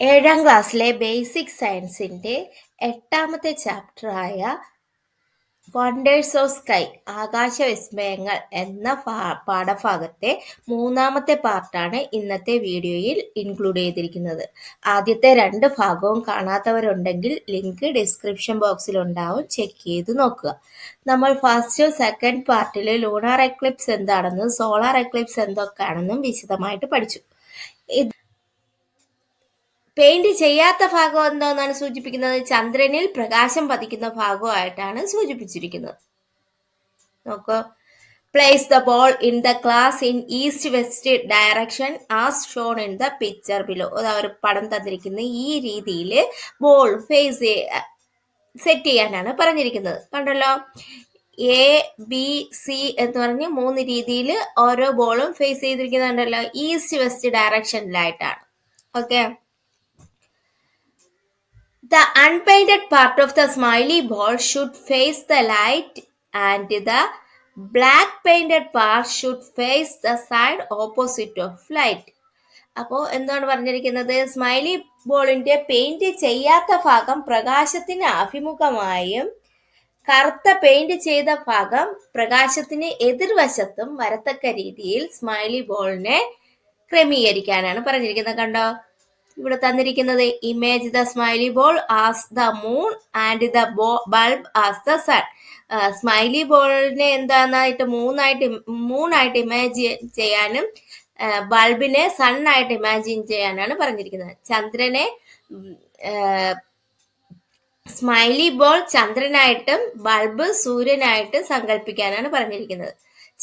ഏഴാം ക്ലാസ്സിലെ ബേസിക് സയൻസിൻ്റെ എട്ടാമത്തെ ചാപ്റ്ററായ വണ്ടേഴ്സ് ഓഫ് സ്കൈ ആകാശവിസ്മയങ്ങൾ എന്ന പാഠഭാഗത്തെ മൂന്നാമത്തെ പാർട്ടാണ് ഇന്നത്തെ വീഡിയോയിൽ ഇൻക്ലൂഡ് ചെയ്തിരിക്കുന്നത്. ആദ്യത്തെ രണ്ട് ഭാഗവും കാണാത്തവരുണ്ടെങ്കിൽ ലിങ്ക് ഡിസ്ക്രിപ്ഷൻ ബോക്സിൽ ഉണ്ടാവും, ചെക്ക് ചെയ്ത് നോക്കുക. നമ്മൾ ഫസ്റ്റ് സെക്കൻഡ് പാർട്ടിൽ ലൂണാർ എക്ലിപ്സ് എന്താണെന്നും സോളാർ എക്ലിപ്സ് എന്തൊക്കെയാണെന്നും വിശദമായിട്ട് പഠിച്ചു. പെയിന്റ് ചെയ്യാത്ത ഭാഗം എന്തോന്നാണ് സൂചിപ്പിക്കുന്നത്? ചന്ദ്രനിൽ പ്രകാശം പതിക്കുന്ന ഭാഗമായിട്ടാണ് സൂചിപ്പിച്ചിരിക്കുന്നത്. നോക്കൂ, place the ball in the class in east west direction as shown in the picture below. ഒരു പടം തന്നിരിക്കുന്ന ഈ രീതിയിൽ ബോൾ ഫേസ് സെറ്റ് ചെയ്യാനാണ് പറഞ്ഞിരിക്കുന്നത്. കണ്ടല്ലോ, എ ബി സി എന്ന് പറഞ്ഞ് മൂന്ന് രീതിയിൽ ഓരോ ബോളും ഫേസ് ചെയ്തിരിക്കുന്നുണ്ടല്ലോ, ഈസ്റ്റ് വെസ്റ്റ് ഡയറക്ഷനിലായിട്ടാണ്. Okay, the unpainted part of the smiley ball should face the light and the black painted part should face the side opposite of light. അപ്പോൾ എന്താണ് പറഞ്ഞിരിക്കുന്നത്? സ്മൈലി ബോളിന്റെ പെയിന്റ് ചെയ്യാത്ത ഭാഗം പ്രകാശത്തിന് അഭിമുഖമായും കറുത്ത പെയിന്റ് ചെയ്ത ഭാഗം പ്രകാശത്തിന് എതിർവശത്തും വരത്തക്ക രീതിയിൽ സ്മൈലി ബോളിനെ ക്രമീകരിക്കാനാണ് പറഞ്ഞിരിക്കുന്നത്. കണ്ടോ, ഇവിടെ തന്നിരിക്കുന്നത് image the smiley ball as the moon and the bulb as the sun. Smiley ബോളിനെ എന്താന്നായിട്ട് മൂണായിട്ട് ഇമാജിൻ ചെയ്യാനും ബൾബിനെ സണ്ണായിട്ട് ഇമാജിൻ ചെയ്യാനാണ് പറഞ്ഞിരിക്കുന്നത്. ചന്ദ്രനെ സ്മൈലി ബോൾ ചന്ദ്രനായിട്ടും ബൾബ് സൂര്യനായിട്ട് സങ്കല്പിക്കാനാണ് പറഞ്ഞിരിക്കുന്നത്.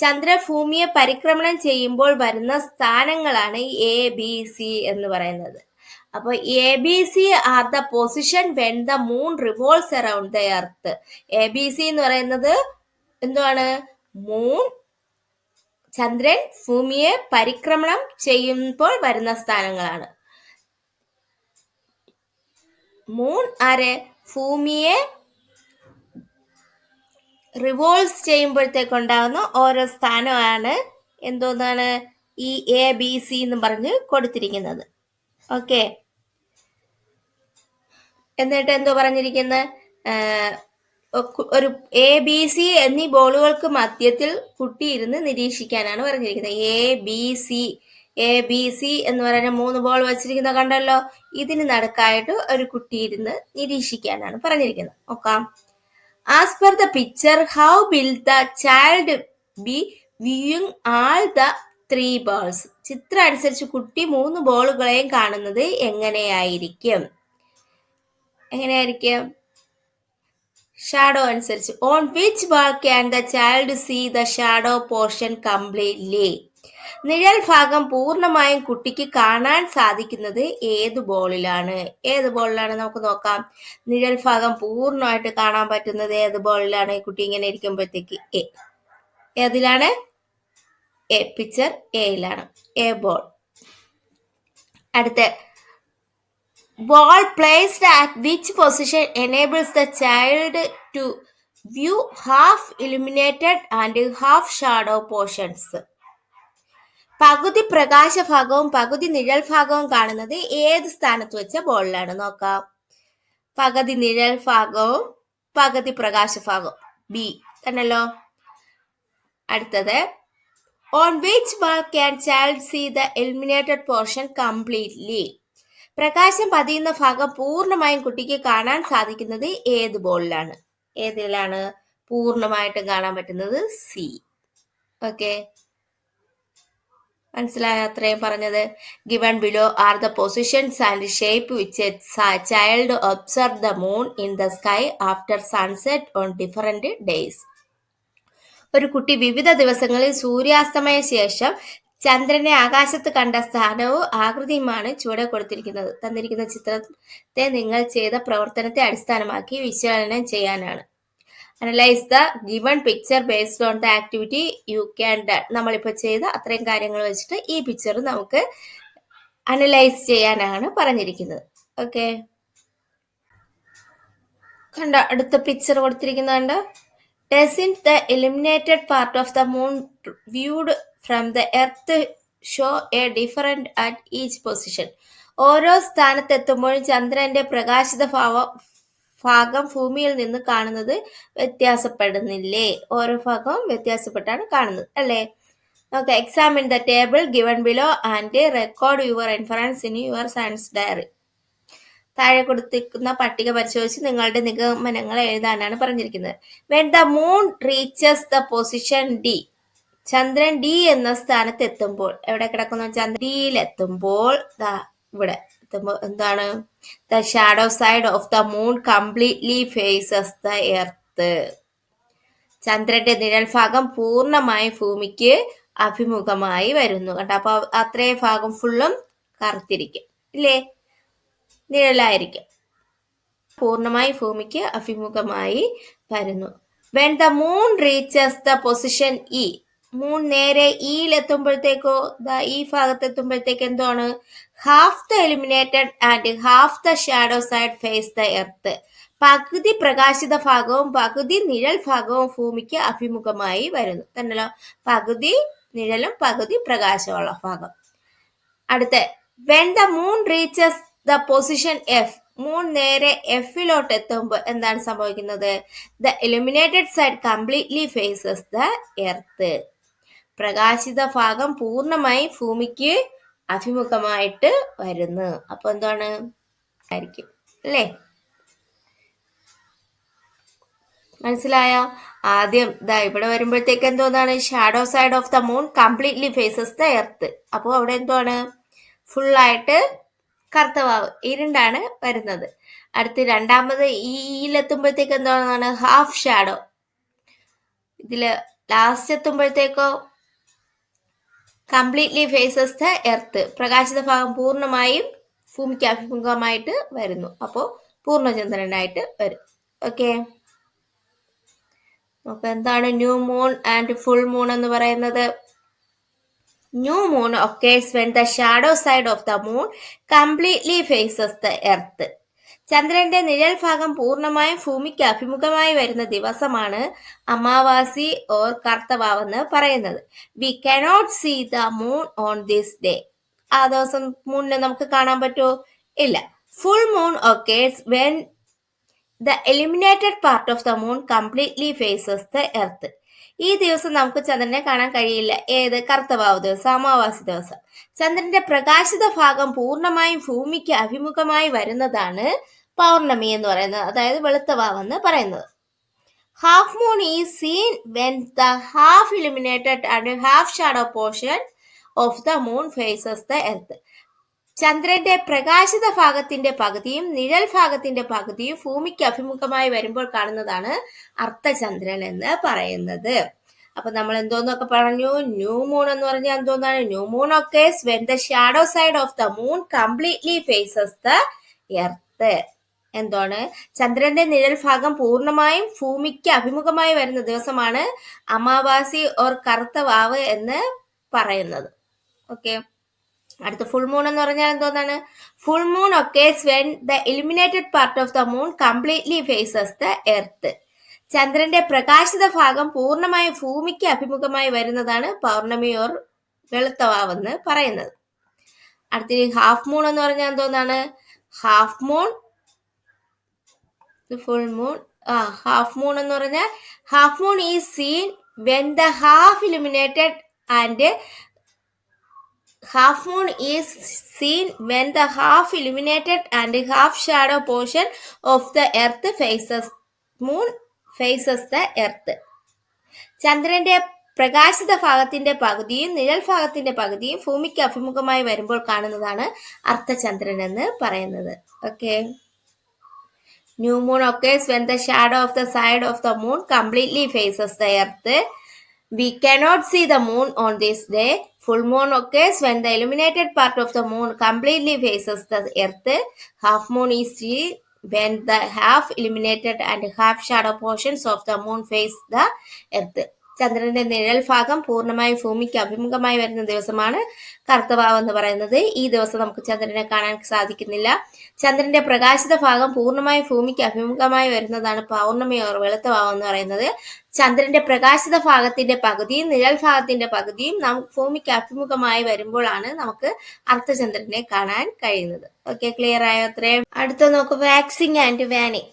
ചന്ദ്രൻ ഭൂമിയെ പരിക്രമണം ചെയ്യുമ്പോൾ വരുന്ന സ്ഥാനങ്ങളാണ് എ ബി സി എന്ന് പറയുന്നത്. അപ്പോൾ A B C are the position when the moon revolves around the earth. A B C എന്ന് പറയുന്നത് എന്താണ്? മൂൺ, ചന്ദ്രൻ ഭൂമിയെ പരിക്രമണം ചെയ്യുമ്പോൾ വരുന്ന സ്ഥാനങ്ങളാണ്. മൂൺ ആരെ? ഭൂമിയെ റിവോൾവ്സ് ചെയ്യുമ്പോഴത്തേക്കുണ്ടാകുന്ന ഓരോ സ്ഥാനമാണ് എന്തോന്നാണ് ഈ എ ബി സി എന്ന് പറഞ്ഞ് കൊടുത്തിരിക്കുന്നത്. ഓക്കെ, എന്നിട്ട് എന്തോ പറഞ്ഞിരിക്കുന്നത്? ഒരു എ ബി സി എന്നീ ബോളുകൾക്ക് മധ്യത്തിൽ കുട്ടി ഇരുന്ന് നിരീക്ഷിക്കാനാണ് പറഞ്ഞിരിക്കുന്നത്. എ ബി സി എന്ന് പറയുന്ന മൂന്ന് ബോൾ വെച്ചിരിക്കുന്ന കണ്ടല്ലോ, ഇതിന് നടുക്കായിട്ട് ഒരു കുട്ടി ഇരുന്ന് നിരീക്ഷിക്കാനാണ് പറഞ്ഞിരിക്കുന്നത്. നോക്കാം. As per the picture, how will the child be viewing all the three balls. ചിത്രം അനുസരിച്ച് കുട്ടി മൂന്ന് ബോളുകളെയും കാണുന്നത് എങ്ങനെയായിരിക്കും? ഷാഡോ അനുസരിച്ച്. On which ball can the child see the shadow portion completely. നിഴൽ ഭാഗം പൂർണ്ണമായും കുട്ടിക്ക് കാണാൻ സാധിക്കുന്നത് ഏത് ബോളിലാണ്? നമുക്ക് നോക്കാം. നിഴൽ ഭാഗം പൂർണ്ണമായിട്ട് കാണാൻ പറ്റുന്നത് ഏത് ബോളിലാണ്? കുട്ടി ഇങ്ങനെ ഇരിക്കുമ്പോഴത്തേക്ക് ഏതിലാണ്? പിക്ചർ എയിലാണ്, എ ബോൾ. അടുത്ത ball placed at which position enables the child to view half illuminated and half shadow portions. പകുതി പ്രകാശഭാഗവും പകുതി നിഴൽ ഭാഗവും കാണുന്നത് ഏത് സ്ഥാനത്ത് വെച്ച ബോളിലാണ്? നോക്കാം. പകുതി നിഴൽ ഭാഗവും പകുതി പ്രകാശഭാഗവും, ബി തന്നല്ലോ. അടുത്തത്, on which ball can child see the illuminated portion completely. പ്രകാശം പതിയുന്ന ഭാഗം പൂർണ്ണമായും കുട്ടിക്ക് കാണാൻ സാധിക്കുന്നത് ഏത് ബോളിലാണ്? ഏതിലാണ് പൂർണ്ണമായിട്ടും കാണാൻ പറ്റുന്നത്? സി. ഓക്കെ, മനസ്സിലായോ? അത്രയും പറഞ്ഞത്. Given below are the positions and shape which A child observe the moon in the sky after sunset on different days. ഒരു കുട്ടി വിവിധ ദിവസങ്ങളിൽ സൂര്യാസ്തമയ ശേഷം ചന്ദ്രനെ ആകാശത്ത് കണ്ട സ്ഥാനവും ആകൃതിയുമാണ് ചുവടെ കൊടുത്തിരിക്കുന്നത്. തന്നിരിക്കുന്ന ചിത്രത്തെ നിങ്ങൾ ചെയ്ത പ്രവർത്തനത്തെ അടിസ്ഥാനമാക്കി വിശകലനം ചെയ്യാനാണ്. Analyse the given picture based on the activity you can done. നമ്മളിപ്പോൾ ചെയ്ത അത്രയും കാര്യങ്ങൾ വെച്ചിട്ട് ഈ പിക്ചർ നമുക്ക് അനലൈസ് ചെയ്യാനാണ് പറഞ്ഞിരിക്കുന്നത്. ഓക്കെ, കണ്ടോ, അടുത്ത picture കൊടുത്തിരിക്കുന്നുണ്ട്. Doesn't the illuminated part of the moon viewed from the earth show a different at each position? ഓരോ സ്ഥാനത്തെത്തുമ്പോഴും ചന്ദ്രന്റെ പ്രകാശിത ഭാഗം ഭൂമിയിൽ നിന്ന് കാണുന്നത് വ്യത്യാസപ്പെടുന്നില്ലേ? ഓരോ ഭാഗവും വ്യത്യാസപ്പെട്ടാണ് കാണുന്നത് അല്ലേ? Okay, examine the table given below and record your inference in your science diary. താഴെ കൊടുത്തിരിക്കുന്ന പട്ടിക പരിശോധിച്ച് നിങ്ങളുടെ നിഗമനങ്ങൾ എഴുതാനാണ് പറഞ്ഞിരിക്കുന്നത്. When the moon reaches the position D, ചന്ദ്രൻ ഡി എന്ന സ്ഥാനത്ത് എത്തുമ്പോൾ, എവിടെ കിടക്കുന്നു? ചന്ദ്രൻ ഡിയിൽ എത്തുമ്പോൾ, ഇവിടെ എത്തുമ്പോൾ എന്താണ്? The shadow side of the moon completely faces the earth. ചന്ദ്രന്റെ നിഴൽ ഭാഗം പൂർണ്ണമായി ഭൂമിക്ക് അഭിമുഖമായി വരുന്നു. കണ്ടോ? അപ്പൊ അത്രേ ഭാഗം ഫുള്ളും കറുത്തിരിക്കും ഇല്ലേ? നിഴലായിരിക്കും. പൂർണ്ണമായി ഭൂമിക്ക് അഭിമുഖമായി വരുന്നു. When the moon reaches the position E, moon നേരെ ഇയിലെത്തുമ്പോഴത്തേക്കോ, ഈ ഭാഗത്തെത്തുമ്പോഴത്തേക്ക് എന്താണ്? Half the illuminated and half the shadow side face the earth. പകുതി പ്രകാശിത ഭാഗവും പകുതി നിഴൽ ഭാഗവും ഭൂമിക്ക് അഭിമുഖമായി വരുന്നു. തന്നല്ലോ, പകുതി നിഴലും പകുതി പ്രകാശമുള്ള ഭാഗം. അടുത്ത, when the moon reaches the position F, moon നേരെ എഫിലോട്ട് എത്തുമ്പോൾ എന്താണ് സംഭവിക്കുന്നത്? The illuminated side completely faces the earth. പ്രകാശിത ഭാഗം പൂർണ്ണമായി ഭൂമിക്ക് അഭിമുഖമായിട്ട് വരുന്നു. അപ്പൊ എന്താണ് ആയിരിക്കും അല്ലേ? മനസ്സിലായ? ആദ്യം ഇവിടെ വരുമ്പോഴത്തേക്ക് എന്തോന്നാണ്? Shadow side of the moon completely faces the earth. അപ്പോൾ അവിടെ എന്താണ്? ഫുള്ളായിട്ട് കറുത്ത വാവ് ഇരുണ്ടാണ് വരുന്നത്. അടുത്ത് രണ്ടാമത് ഈയിലെത്തുമ്പോഴത്തേക്ക് എന്താണ്? Half shadow. ഇതില് ലാസ്റ്റ് എത്തുമ്പോഴത്തേക്കോ കംപ്ലീറ്റ്ലി ഫേസസ് ദ എർത്ത്. പ്രകാശിത ഭാഗം പൂർണ്ണമായും ഭൂമിക്ക് അഭിമുഖമായിട്ട് വരുന്നു. അപ്പോൾ പൂർണ്ണചന്ദ്രനായിട്ട് വരും. ഓക്കെ, നമുക്ക് എന്താണ് new moon and full moon എന്ന് പറയുന്നത്? New moon occurs when the shadow side of the moon completely faces the earth. ചന്ദ്രന്റെ നിഴൽ ഭാഗം പൂർണ്ണമായും ഭൂമിക്ക് അഭിമുഖമായി വരുന്ന ദിവസമാണ് അമാവാസി ഓർ കർത്തവാവെന്ന് പറയുന്നത്. We cannot see the moon on this day. ആ ദിവസം മൂണിനെ നമുക്ക് കാണാൻ പറ്റുമോ? ഇല്ല. Full moon occurs when the illuminated part of the moon completely faces the earth. ഈ ദിവസം നമുക്ക് ചന്ദ്രനെ കാണാൻ കഴിയില്ല. ഏത്? കർത്തവാവ് ദിവസം, അമാവാസി ദിവസം. ചന്ദ്രന്റെ പ്രകാശിത ഭാഗം പൂർണ്ണമായും ഭൂമിക്ക് അഭിമുഖമായി വരുന്നതാണ് പൗർണമി എന്ന് പറയുന്നത്, അതായത് വെളുത്ത വാവെന്ന് പറയുന്നത്. Half moon is seen when the half illuminated and half shadow portion of the moon faces the earth. ചന്ദ്രന്റെ പ്രകാശിത ഭാഗത്തിന്റെ പകുതിയും നിഴൽ ഭാഗത്തിന്റെ പകുതിയും ഭൂമിക്ക് അഭിമുഖമായി വരുമ്പോൾ കാണുന്നതാണ് അർദ്ധചന്ദ്രൻ എന്ന് പറയുന്നത്. അപ്പൊ നമ്മൾ എന്തോന്നൊക്കെ പറഞ്ഞു? ന്യൂ മൂൺ എന്ന് പറഞ്ഞാൽ എന്തോന്നാണ്? New moon occurs when the shadow side of the moon completely faces the earth. എന്താണ്? ചന്ദ്രന്റെ നിഴൽ ഭാഗം പൂർണ്ണമായും ഭൂമിക്ക് അഭിമുഖമായി വരുന്ന ദിവസമാണ് അമാവാസി ഓർ കറുത്ത വാവ് എന്ന് പറയുന്നത്. ഓക്കെ, അടുത്ത ഫുൾ മൂൺ എന്ന് പറഞ്ഞാൽ എന്തോന്നാണ്? Full moon occurs when the illuminated part of the moon completely faces the earth. ചന്ദ്രന്റെ പ്രകാശിത ഭാഗം പൂർണ്ണമായും ഭൂമിക്ക് അഭിമുഖമായി വരുന്നതാണ് പൗർണമി ഓർ വെളുത്ത വാവെന്ന് പറയുന്നത്. അടുത്ത ഹാഫ് മൂൺ എന്ന് പറഞ്ഞാൽ എന്തോന്നാണ്? Half moon, full moon, half moon എന്ന് പറഞ്ഞാൽ half moon is seen when the half illuminated and half moon is seen when the half illuminated and half shadow portion of the earth faces the earth. ചന്ദ്രന്റെ പ്രകാശിത ഭാഗത്തിന്റെ പകുതിയും നിഴൽ ഭാഗത്തിന്റെ പകുതിയും ഭൂമിക്ക് അഭിമുഖമായി വരുമ്പോൾ കാണുന്നതാണ് അർദ്ധചന്ദ്രൻ എന്ന് പറയുന്നത്. Okay, new moon occurs when the shadow of the side of the moon completely faces the earth. We cannot see the moon on this day. Full moon occurs when the illuminated part of the moon completely faces the earth. Half moon is seen when the half illuminated and half shadow portions of the moon face the earth. ചന്ദ്രന്റെ നിഴൽ ഭാഗം പൂർണ്ണമായും ഭൂമിക്ക് അഭിമുഖമായി വരുന്ന ദിവസമാണ് കറുത്തവാവ് എന്ന് പറയുന്നത്. ഈ ദിവസം നമുക്ക് ചന്ദ്രനെ കാണാൻ സാധിക്കുന്നില്ല. ചന്ദ്രന്റെ പ്രകാശിത ഭാഗം പൂർണ്ണമായും ഭൂമിക്ക് അഭിമുഖമായി വരുന്നതാണ് പൗർണമി ഓർ വെളുത്ത വാവ് എന്ന് പറയുന്നത്. ചന്ദ്രന്റെ പ്രകാശിത ഭാഗത്തിന്റെ പകുതിയും നിഴൽ ഭാഗത്തിന്റെ പകുതിയും ഭൂമിക്ക് അഭിമുഖമായി വരുമ്പോഴാണ് നമുക്ക് അർദ്ധചന്ദ്രനെ കാണാൻ കഴിയുന്നത്. ഓക്കെ, ക്ലിയർ ആയോ? അത്രയും. അടുത്ത നോക്കൂ, waxing and waning.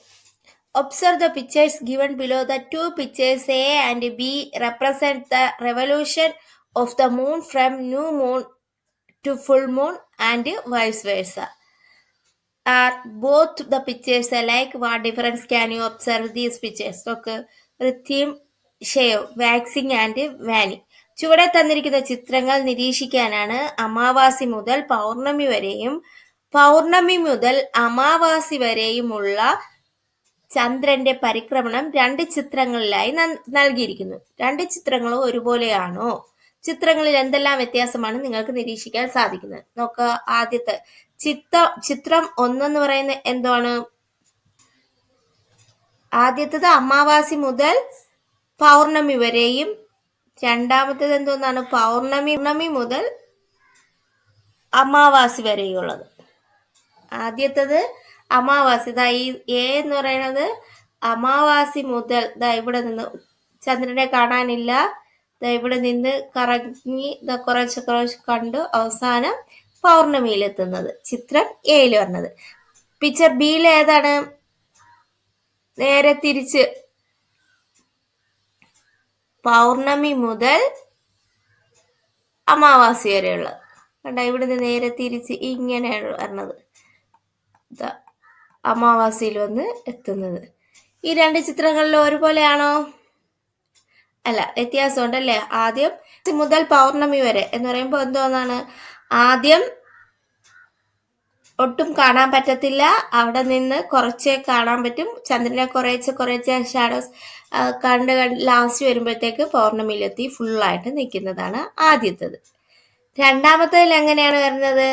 Observe the pictures given below. The two pictures A and B represent the revolution of the moon from new moon to full moon and vice versa. Are both the pictures alike? What difference can you observe these pictures? Okay, theme shave, waxing and waning. ചുവടെ തന്നിരിക്കുന്ന ചിത്രങ്ങൾ നിരീക്ഷിക്കാനാണ് അമാവാസി മുതൽ പൗർണമി വരെയും പൗർണമി മുതൽ അമാവാസി വരെയുമുള്ള ചന്ദ്രന്റെ പരിക്രമണം രണ്ട് ചിത്രങ്ങളിലായി നൽകിയിരിക്കുന്നു. രണ്ട് ചിത്രങ്ങളും ഒരുപോലെയാണോ? ചിത്രങ്ങളിൽ എന്തെല്ലാം വ്യത്യാസമാണ് നിങ്ങൾക്ക് നിരീക്ഷിക്കാൻ സാധിക്കുന്നത്? നോക്കുക, ആദ്യത്തെ ചിത്രം 1 എന്ന് പറയുന്നത് എന്താണ്? ആദ്യത്തേത് അമാവാസി മുതൽ പൗർണമി വരെയും, രണ്ടാമത്തേത് എന്തോന്നാണ്? പൗർണമി മുതൽ അമാവാസി വരെയുള്ളത്. ആദ്യത്തേത് അമാവാസി, ഈ എ എന്ന് പറയുന്നത് അമാവാസി മുതൽ ഇവിടെ നിന്ന് ചന്ദ്രനെ കാണാനില്ല, ഇവിടെ നിന്ന് കറങ്ങി കുറച്ച് കണ്ടു അവസാനം പൗർണമിയിലെത്തുന്നത്. ചിത്രം എയിൽ വരുന്നത്. പിക്ചർ ബിയിൽ ഏതാണ്? നേരെ തിരിച്ച് പൗർണമി മുതൽ അമാവാസി വരെയുള്ളത്. കണ്ട, ഇവിടുന്ന് നേരെ തിരിച്ച് ഇങ്ങനെയാണ് വരുന്നത്, അമാവാസിയിൽ വന്ന് എത്തുന്നത്. ഈ രണ്ട് ചിത്രങ്ങളിലും ഒരുപോലെയാണോ? അല്ല, വ്യത്യാസമുണ്ടല്ലേ. ആദ്യം മുതൽ പൗർണമി വരെ എന്ന് പറയുമ്പോൾ എന്തോന്നാണ്? ആദ്യം ഒട്ടും കാണാൻ പറ്റത്തില്ല, അവിടെ നിന്ന് കുറച്ചേ കാണാൻ പറ്റും. ചന്ദ്രനെ കുറേശ്ശെ ഷാഡോസ് കണ്ട് ലാസ്റ്റ് വരുമ്പോഴത്തേക്ക് പൗർണമിയിലെത്തി ഫുള്ളായിട്ട് നിൽക്കുന്നതാണ് ആദ്യത്തേത്. രണ്ടാമത്തേതിൽ എങ്ങനെയാണ് വരുന്നത്?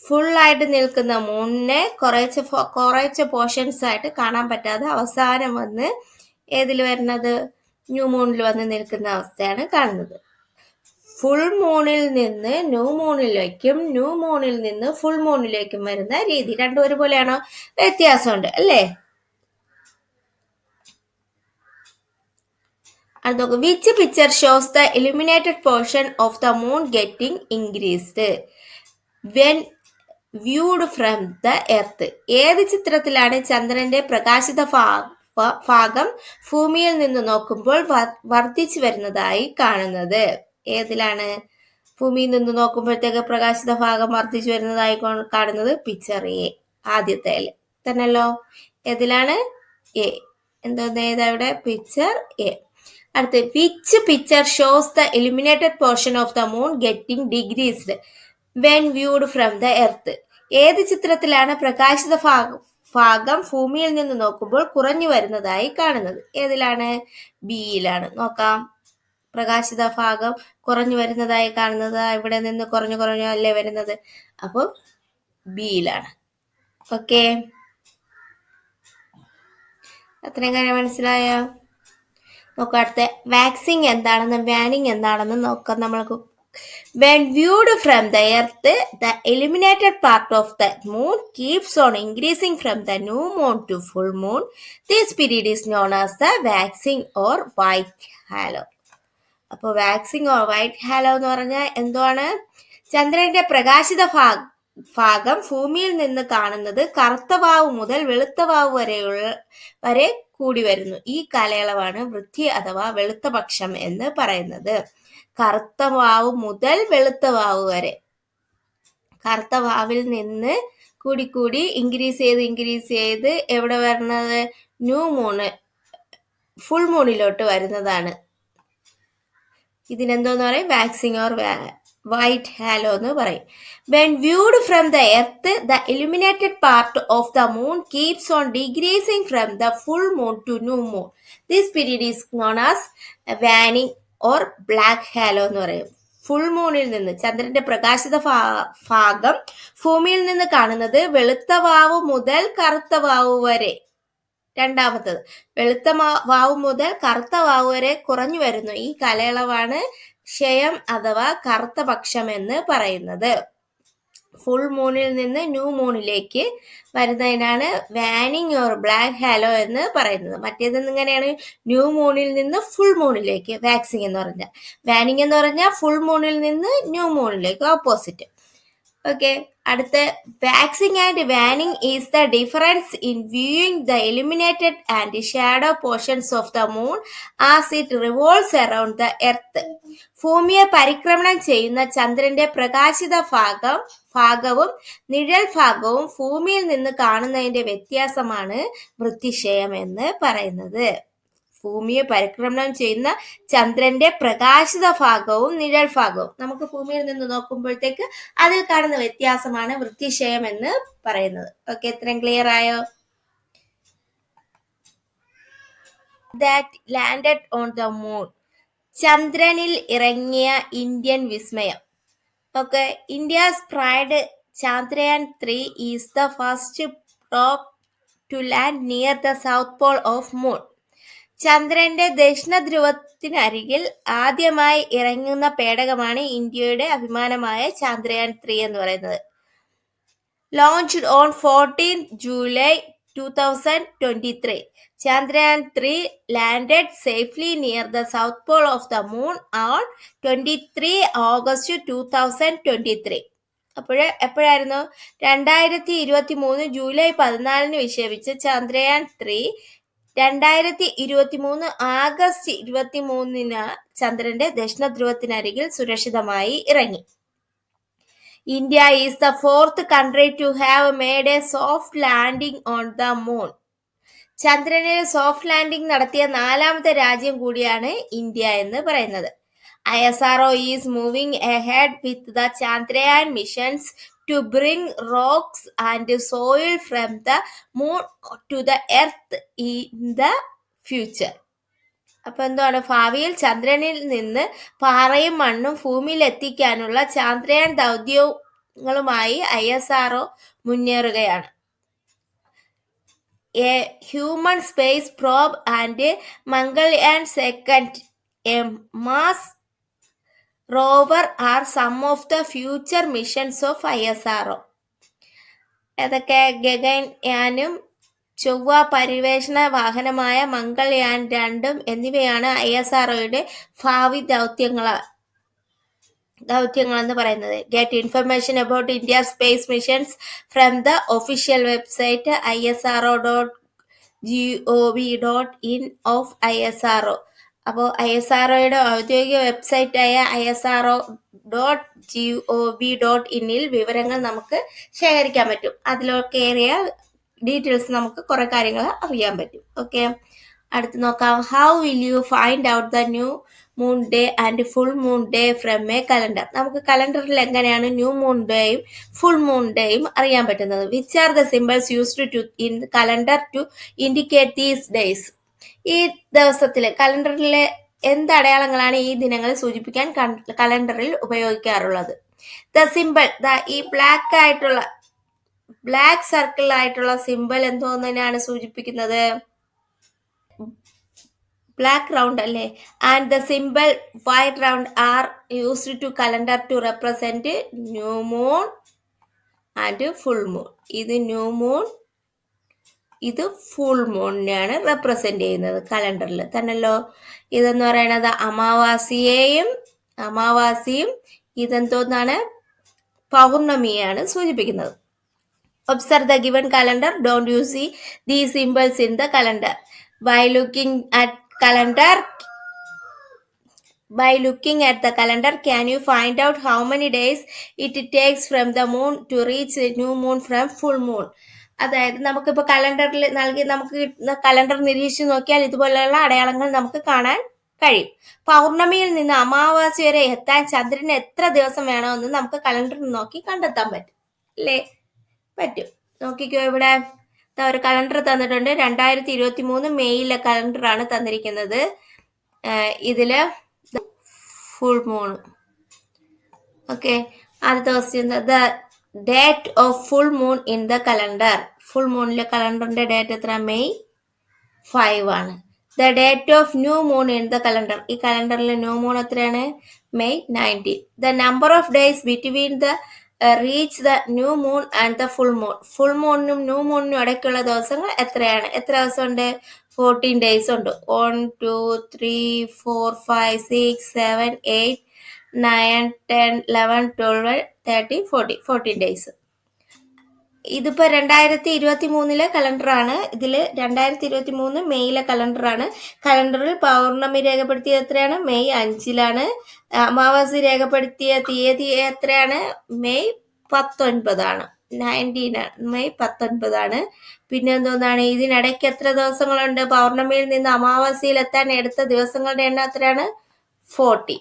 ഫുള്ളായിട്ട് നിൽക്കുന്ന മൂണിനെ കുറേശ്ശെ പോർഷൻസ് ആയിട്ട് കാണാൻ പറ്റാതെ അവസാനം വന്ന് ഏതിൽ വരുന്നത്? ന്യൂ മൂണിൽ വന്ന് നിൽക്കുന്ന അവസ്ഥയാണ് കാണുന്നത്. ഫുൾ മൂണിൽ നിന്ന് ന്യൂ മൂണിലേക്കും ന്യൂ മൂണിൽ നിന്ന് ഫുൾ മൂണിലേക്കും വരുന്ന രീതി രണ്ടും ഒരുപോലെയാണോ? വ്യത്യാസമുണ്ട് അല്ലേ? അത് നോക്കൂ, which picture shows the illuminated portion of the moon getting increased when viewed from the earth? ഏത് ചിത്രത്തിലാണ് ചന്ദ്രന്റെ പ്രകാശിത ഭാഗം ഭൂമിയിൽ നിന്ന് നോക്കുമ്പോൾ വർദ്ധിച്ചു വരുന്നതായി കാണുന്നത്? ഏതിലാണ് ഭൂമിയിൽ നിന്ന് നോക്കുമ്പോഴത്തേക്ക് പ്രകാശിത ഭാഗം വർദ്ധിച്ചു വരുന്നതായി കാണുന്നത്? പിക്ചർ എ, ആദ്യത്തെ തന്നെയല്ലോ. ഏതിലാണ്? എ. ഏതാവിടെ? Picture A. അടുത്ത്, which picture shows the illuminated portion of the moon getting decreased when viewed from the earth? ഏത് ചിത്രത്തിലാണ് പ്രകാശിത ഭാഗം ഭൂമിയിൽ നിന്ന് നോക്കുമ്പോൾ കുറഞ്ഞു വരുന്നതായി കാണുന്നത്? ഏതിലാണ്? ബിയിലാണ്. നോക്കാം, പ്രകാശിത ഭാഗം കുറഞ്ഞു വരുന്നതായി കാണുന്നത് ഇവിടെ നിന്ന് കുറഞ്ഞു അല്ലേ വരുന്നത്, അപ്പോൾ ബിയിലാണ്. ഓക്കെ, അത്രയും കാര്യം മനസ്സിലായോ? നോക്കാം, അടുത്ത വാക്സിംഗ് എന്താണെന്നും വാനിങ് എന്താണെന്നും നോക്കാം നമ്മൾക്ക്. When viewed from the earth, the illuminated part of the moon keeps on increasing from the new moon to full moon. This period is known as the waxing or white halo. അപ്പോൾ waxing or white hello എന്ന് പറഞ്ഞാൽ എന്താണ്? ചന്ദ്രന്റെ പ്രകാശിത ഭാഗം ഭൂമിയിൽ നിന്ന് കാണുന്നത് കറുത്ത വാവ് മുതൽ വെളുത്ത വാവ് വരെ കൂടി വരുന്നു. ഈ കാലയളവാണ് വൃദ്ധി അഥവാ വെളുത്ത പക്ഷം എന്ന് പറയുന്നത്. കറുത്ത വാവ് മുതൽ വെളുത്ത വാവ് വരെ, കറുത്ത വാവിൽ നിന്ന് കൂടി ഇൻക്രീസ് ചെയ്ത് എവിടെ വരുന്നത്? ന്യൂ മൂണ്, ഫുൾ മൂണിലോട്ട് വരുന്നതാണ്. ഇതിനെന്തോന്ന് പറയും? വാക്സിംഗ് ഓർ വൈറ്റ് ഹാലോ എന്ന് പറയും. When viewed from the earth, the illuminated part of the moon keeps on decreasing from the full moon to new moon. This period is known as waning or black halo എന്ന് പറയും. Full മൂണിൽ നിന്ന് ചന്ദ്രന്റെ പ്രകാശിത ഭാഗം ഭൂമിയിൽ നിന്ന് കാണുന്നത് വെളുത്ത വാവ് മുതൽ കറുത്ത വാവ് വരെ രണ്ടാമത്തത് വെളുത്ത വാവ് മുതൽ കറുത്ത വാവ് വരെ കുറഞ്ഞു വരുന്നു. ഈ കാലയളവാണ് ക്ഷയം അഥവാ കറുത്ത പക്ഷം എന്ന് പറയുന്നത്. ഫുൾ മൂണിൽ നിന്ന് ന്യൂ മൂണിലേക്ക് വരുന്നതിനാണ് വാനിങ് ഓർ ബ്ലാക്ക് ഹാലോ എന്ന് പറയുന്നത്. മറ്റേത് ഇങ്ങനെയാണ് ന്യൂ മൂണിൽ നിന്ന് ഫുൾ മൂണിലേക്ക് വാക്സിങ് എന്ന് പറഞ്ഞാൽ. വാനിങ് എന്ന് പറഞ്ഞാൽ ഫുൾ മൂണിൽ നിന്ന് ന്യൂ മൂണിലേക്ക് ഓപ്പോസിറ്റ്. ഓക്കെ, അടുത്ത waxing and waning is the difference in viewing the illuminated and shadow portions of the moon as it revolves around the earth. ഭൂമിയെ പരിക്രമണം ചെയ്യുന്ന ചന്ദ്രന്റെ പ്രകാശിത ഭാഗവും നിഴൽ ഭാഗവും ഭൂമിയിൽ നിന്ന് കാണുന്നതിന്റെ വ്യത്യാസമാണ് വൃത്തിക്ഷയം എന്ന് പറയുന്നത്. ഭൂമിയെ പരിക്രമണം ചെയ്യുന്ന ചന്ദ്രന്റെ പ്രകാശിത ഭാഗവും നിഴൽ ഭാഗവും നമുക്ക് ഭൂമിയിൽ നിന്ന് നോക്കുമ്പോഴത്തേക്ക് അതിൽ കാണുന്ന വ്യത്യാസമാണ് വൃത്തിക്ഷയം എന്ന് പറയുന്നത്. ഓക്കെ, ഇത്രയും ക്ലിയർ ആയോ? That landed on the moon. ചന്ദ്രനിൽ ഇറങ്ങിയ ഇന്ത്യൻ വിസ്മയം. Okay, India's pride Chandrayaan 3 is the first probe to land near the south pole of moon. ചന്ദ്രന്റെ ദക്ഷിണ ധ്രുവത്തിനരികിൽ ആദ്യമായി ഇറങ്ങുന്ന പേടകമാണ് ഇന്ത്യയുടെ അഭിമാനമായ ചന്ദ്രയാൻ 3 എന്ന് പറയുന്നത്. Launched on 14 July 2023. Chandrayaan 3 landed safely near the south pole of the moon on 23 August 2023. എപ്പോഴായിരുന്നു? 2023 ജൂലൈ 14 വിക്ഷേപിച്ച് ചന്ദ്രയാൻ 3 2023 ആഗസ്റ്റ് 23 ചന്ദ്രന്റെ ദക്ഷിണ ധ്രുവത്തിനരികിൽ സുരക്ഷിതമായി ഇറങ്ങി. India is the 4th country to have made a soft landing on the moon. ചന്ദ്രനിൽ soft landing നടത്തിയ 4ാമത്തെ രാജ്യം കൂടിയാണ് ഇന്ത്യ എന്ന് പറയുന്നത്. ISRO is moving ahead with the Chandrayaan missions to bring rocks and soil from the moon to the earth in the future. അപ്പൊ എന്താണ്? ഭാവിയിൽ ചന്ദ്രനിൽ നിന്ന് പാറയും മണ്ണും ഭൂമിയിൽ എത്തിക്കാനുള്ള ചന്ദ്രയാൻ ദൗത്യങ്ങളുമായി ISRO മുന്നേറുകയാണ്. A human space probe and Mangalyaan second, a Mars rover are some of the future missions of ISRO. ഏതൊക്കെ? ഗഗൻയാനും ചൊവ്വ പരിവേഷണ വാഹനമായ മംഗൾയാൻ 2 എന്നിവയാണ് ISROയുടെ ഭാവി ദൗത്യങ്ങളെന്ന് പറയുന്നത്. Get information about India space missions from the official website isro.gov.in of ISRO. അപ്പോൾ ISROയുടെ ഔദ്യോഗിക വെബ്സൈറ്റായ isro.gov.in വിവരങ്ങൾ നമുക്ക് ശേഖരിക്കാൻ പറ്റും. അതിലൊക്കെ ഏറിയ ഡീറ്റെയിൽസ് നമുക്ക് കുറെ കാര്യങ്ങൾ അറിയാൻ പറ്റും. ഓക്കെ, അടുത്ത് നോക്കാം. How will you find out the new moon day and full moon day from a calendar. നമുക്ക് കലണ്ടറിൽ എങ്ങനെയാണ് ന്യൂ മൂൺ ഡേയും ഫുൾ മൂൺ ഡേയും അറിയാൻ പറ്റുന്നത്? Which are the symbols used to in calendar to indicate these days. ഈ ദിവസത്തില് കലണ്ടറിലെ എന്ത് അടയാളങ്ങളാണ് ഈ ദിനങ്ങൾ സൂചിപ്പിക്കാൻ കലണ്ടറിൽ ഉപയോഗിക്കാറുള്ളത്? ദ സിംബൽ, ഈ ബ്ലാക്ക് സർക്കിൾ ആയിട്ടുള്ള സിംബൽ എന്തോന്നിനാണ് സൂചിപ്പിക്കുന്നത്? ബ്ലാക്ക് റൗണ്ട് അല്ലേ? And the symbol white round are used to calendar to represent new moon and full moon. ഇത് ന്യൂ മൂൺ, ഇത് ഫുൾ മൂണിനെയാണ് റെപ്രസെന്റ് ചെയ്യുന്നത് കലണ്ടറിൽ തന്നല്ലോ. ഇതെന്ന് പറയുന്നത് അമാവാസിയും ഇതെന്തോന്നാണ്? പൗർണമിയാണ് സൂചിപ്പിക്കുന്നത്. Observe the given calendar. Don't you see these symbols in the calendar? By looking at the calendar, can you find out how many days it takes from the moon to reach the new moon from full moon? അതായത് നമുക്കിപ്പോൾ കലണ്ടറിൽ നമുക്ക് calendar നിരീക്ഷിച്ച് നോക്കിയാൽ ഇതുപോലെയുള്ള അടയാളങ്ങൾ നമുക്ക് കാണാൻ കഴിയും. പൗർണമിയിൽ നിന്ന് അമാവാസി വരെ എത്താൻ ചന്ദ്രന് എത്ര ദിവസം വേണമെന്ന് നമുക്ക് കലണ്ടറിൽ നോക്കി കണ്ടെത്താൻ പറ്റും അല്ലേ? പറ്റും. നോക്കിക്കോ, ഇവിടെ ഒരു കലണ്ടർ തന്നിട്ടുണ്ട്. 2023 മെയ്യിലെ കലണ്ടറാണ് തന്നിരിക്കുന്നത്. ഇതില് ഫുൾ മൂൺ. ഓക്കെ, ആദ്യത്തെ question, the date of full moon in the calendar. Full മൂണിലെ കലണ്ടറിന്റെ ഡേറ്റ് എത്ര? മെയ് 5 ആണ്. The date of new moon in the calendar. ഈ കലണ്ടറിലെ ന്യൂ മൂൺ എത്രയാണ്? May 19. The number of days between the reach the new moon and the full moon. Full മൂണിനും new മൂണിനും ഇടയ്ക്കുള്ള ദിവസങ്ങൾ എത്രയാണ്? എത്ര ദിവസമുണ്ട്? 14 ഡേയ്സ് ഉണ്ട്. 1 2 3 4 5 6 7 8 9 10 11 12 13 14 ഡേയ്സ്. ഇതിപ്പോ 2023 കലണ്ടറാണ്. ഇതില് 2023 മെയ്യിലെ കലണ്ടറാണ്. കലണ്ടറിൽ പൗർണമി രേഖപ്പെടുത്തിയത് എത്രയാണ്? മെയ് 5 അമാവാസി രേഖപ്പെടുത്തിയ തീയതി എത്രയാണ്? May 19 May 19. പിന്നെ എന്തോന്നാണ്? ഇതിനിടയ്ക്ക് എത്ര ദിവസങ്ങളുണ്ട്? പൗർണമിയിൽ നിന്ന് അമാവാസിയിൽ എത്താൻ എടുത്ത ദിവസങ്ങളുടെ എണ്ണം എത്രയാണ്? 40.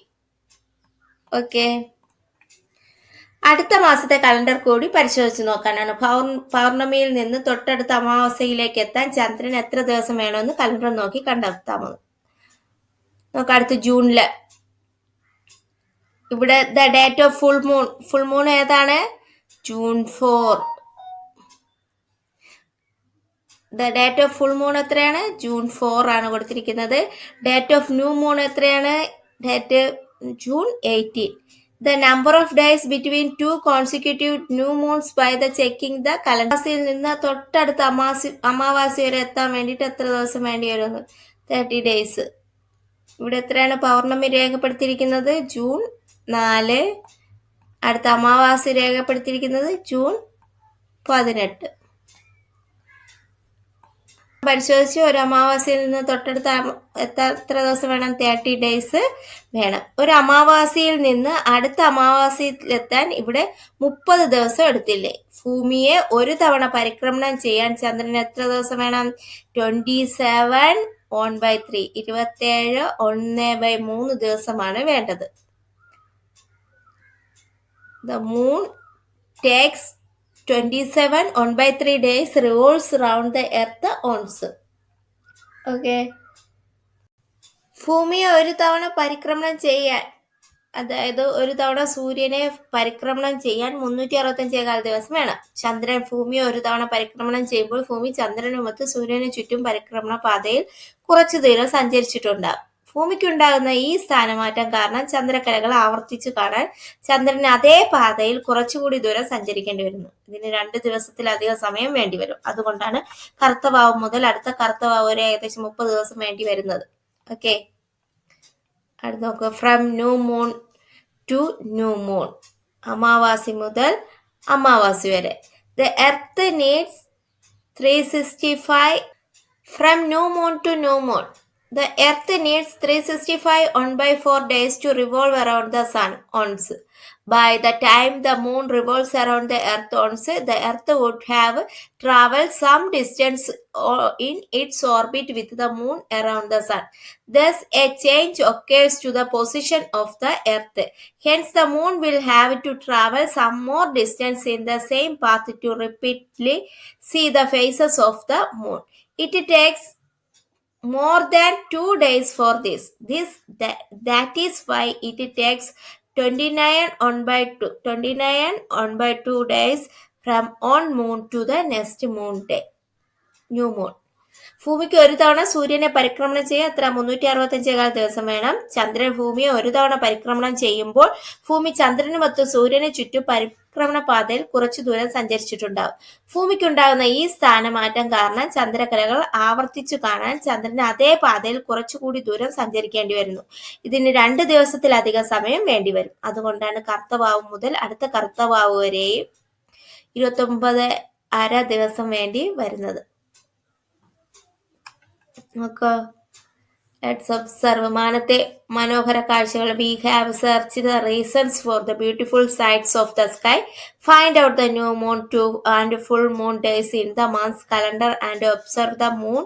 ഓക്കെ, അടുത്ത മാസത്തെ കലണ്ടർ കൂടി പരിശോധിച്ച് നോക്കാനാണ്. പൗർണമിയിൽ നിന്ന് തൊട്ടടുത്ത അമാവാസയിലേക്ക് എത്താൻ ചന്ദ്രൻ എത്ര ദിവസം വേണമെന്ന് കലണ്ടർ നോക്കി കണ്ടെത്താമോ? നോക്കാം. അടുത്ത് ജൂണില് ഇവിടെ the date of full moon. Full moon ഏതാണ്? June 4. The date of full moon എത്രയാണ്? ജൂൺ 4 ആണ് കൊടുത്തിരിക്കുന്നത്. ഡേറ്റ് ഓഫ് ന്യൂ മൂൺ എത്രയാണ്? Date June 18. The number of days between two consecutive new moons by the checking the calendar. അമാവാസിയിൽ നിന്ന് തൊട്ടടുത്ത അമാവാസി വരെ എത്താൻ വേണ്ടിയിട്ട് എത്ര ദിവസം വേണ്ടി വരും? 30 ഡേയ്സ്. ഇവിടെ എത്രയാണ് പൗർണമി രേഖപ്പെടുത്തിയിരിക്കുന്നത്? ജൂൺ 4. അടുത്ത അമാവാസി രേഖപ്പെടുത്തിയിരിക്കുന്നത് ജൂൺ 18. പരിശോധിച്ച് ഒരു അമാവാസിയിൽ നിന്ന് തൊട്ടടുത്ത എത്ര ദിവസം വേണം? 30 ഡേയ്സ് വേണം. ഒരു അമാവാസിയിൽ നിന്ന് അടുത്ത അമാവാസിയിലെത്താൻ ഇവിടെ 30 ദിവസം എടുത്തില്ലേ? ഭൂമിയെ ഒരു തവണ പരിക്രമണം ചെയ്യാൻ ചന്ദ്രന് എത്ര ദിവസം വേണം? 27 1/3. 27 1/3 ദിവസമാണ് വേണ്ടത്. The moon takes 27 1/3 days revolves around the earth once. Okay, ഭൂമിയെ ഒരു തവണ പരിക്രമണം ചെയ്യാൻ, അതായത് ഒരു തവണ സൂര്യനെ പരിക്രമണം ചെയ്യാൻ 365 ദിവസം വേണം. ചന്ദ്രൻ ഭൂമിയെ ഒരു തവണ പരിക്രമണം ചെയ്യുമ്പോൾ ഭൂമി ചന്ദ്രനുമൊത്ത് സൂര്യന് ചുറ്റും പരിക്രമണ പാതയിൽ കുറച്ചു ദൂരം സഞ്ചരിച്ചിട്ടുണ്ടാകും. ഭൂമിക്കുണ്ടാകുന്ന ഈ സ്ഥാനമാറ്റം കാരണം ചന്ദ്രക്കലകൾ ആവർത്തിച്ചു കാണാൻ ചന്ദ്രന് അതേ പാതയിൽ കുറച്ചുകൂടി ദൂരം സഞ്ചരിക്കേണ്ടി വരുന്നു. ഇതിന് 2 ദിവസത്തിലധികം സമയം വേണ്ടിവരും. അതുകൊണ്ടാണ് കറുത്തവാവ് മുതൽ അടുത്ത കറുത്തവാവ് വരെ ഏകദേശം 30 ദിവസം വേണ്ടി വരുന്നത്. ഓക്കെ, അടുത്ത് നോക്കുക. From new moon to new moon. അമാവാസി മുതൽ അമാവാസി വരെ. The earth needs 365. From new moon to new moon. The earth needs 365 1/4 days to revolve around the sun once. By the time the moon revolves around the earth once, the earth would have traveled some distance in its orbit with the moon around the sun. Thus, a change occurs to the position of the earth. Hence, the moon will have to travel some more distance in the same path to repeatedly see the phases of the moon. It takes more than 2 days for this. That is why it takes 29 1/2 days from on moon to the next moon day, new moon. ഭൂമിക്ക് ഒരു തവണ സൂര്യനെ പരിക്രമണം ചെയ്യാൻ എത്ര? 365 ദിവസം വേണം. ചന്ദ്രൻ ഭൂമിയെ ഒരു തവണ പരിക്രമണം ചെയ്യുമ്പോൾ ഭൂമി ചന്ദ്രനുമൊത്ത് സൂര്യന് ചുറ്റും പരിക്രമണ പാതയിൽ കുറച്ചു ദൂരം സഞ്ചരിച്ചിട്ടുണ്ടാവും. ഭൂമിക്കുണ്ടാകുന്ന ഈ സ്ഥാനമാറ്റം കാരണം ചന്ദ്രക്കലകൾ ആവർത്തിച്ചു കാണാൻ ചന്ദ്രന് അതേ പാതയിൽ കുറച്ചുകൂടി ദൂരം സഞ്ചരിക്കേണ്ടി വരുന്നു. ഇതിന് 2 ദിവസത്തിലധികം സമയം വേണ്ടിവരും. അതുകൊണ്ടാണ് കറുത്തവാവ് മുതൽ അടുത്ത കറുത്തവാവ് വരെയും 29.5 ദിവസം വേണ്ടി വരുന്നത്. നമുക്ക് ലെറ്റ്സ് ഒബ്സർവ്. മാനത്തെ മനോഹര കാഴ്ചകൾ. We have search the reasons for the beautiful sights of the sky. Find out the new moon to and full moon days in the months calendar and observe the moon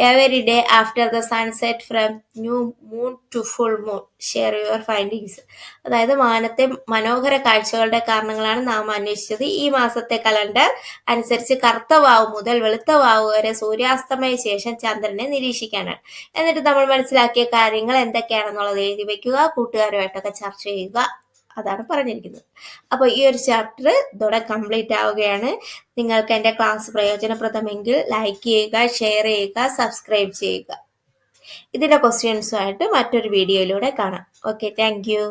every day after the sunset from new moon to full moon. Share your findings. അതായത് മാനത്തെ മനോഹര കാഴ്ചകളുടെ കാരണങ്ങളാണ് നാം അന്വേഷിച്ചത്. ഈ മാസത്തെ calendar അനുസരിച്ച് കറുത്ത വാവ് മുതൽ വെളുത്ത വാവ് വരെ സൂര്യാസ്തമയ ശേഷം ചന്ദ്രനെ നിരീക്ഷിക്കാനാണ്. എന്നിട്ട് നമ്മൾ മനസ്സിലാക്കിയ കാര്യങ്ങൾ എന്തൊക്കെയാണെന്നുള്ളത് എഴുതി വെക്കുക, കൂട്ടുകാരുമായിട്ടൊക്കെ ചർച്ച ചെയ്യുക. അതാണ് പറഞ്ഞിരിക്കുന്നത്. അപ്പോൾ ഈ ഒരു ചാപ്റ്റർ ഇതോടെ കംപ്ലീറ്റ് ആവുകയാണ്. നിങ്ങൾക്ക് എൻ്റെ ക്ലാസ് പ്രയോജനപ്രദമെങ്കിൽ ലൈക്ക് ചെയ്യുക, ഷെയർ ചെയ്യുക, സബ്സ്ക്രൈബ് ചെയ്യുക. ഇതിൻ്റെ ക്വസ്റ്റ്യൻസുമായിട്ട് മറ്റൊരു വീഡിയോയിലൂടെ കാണാം. Okay, thank you.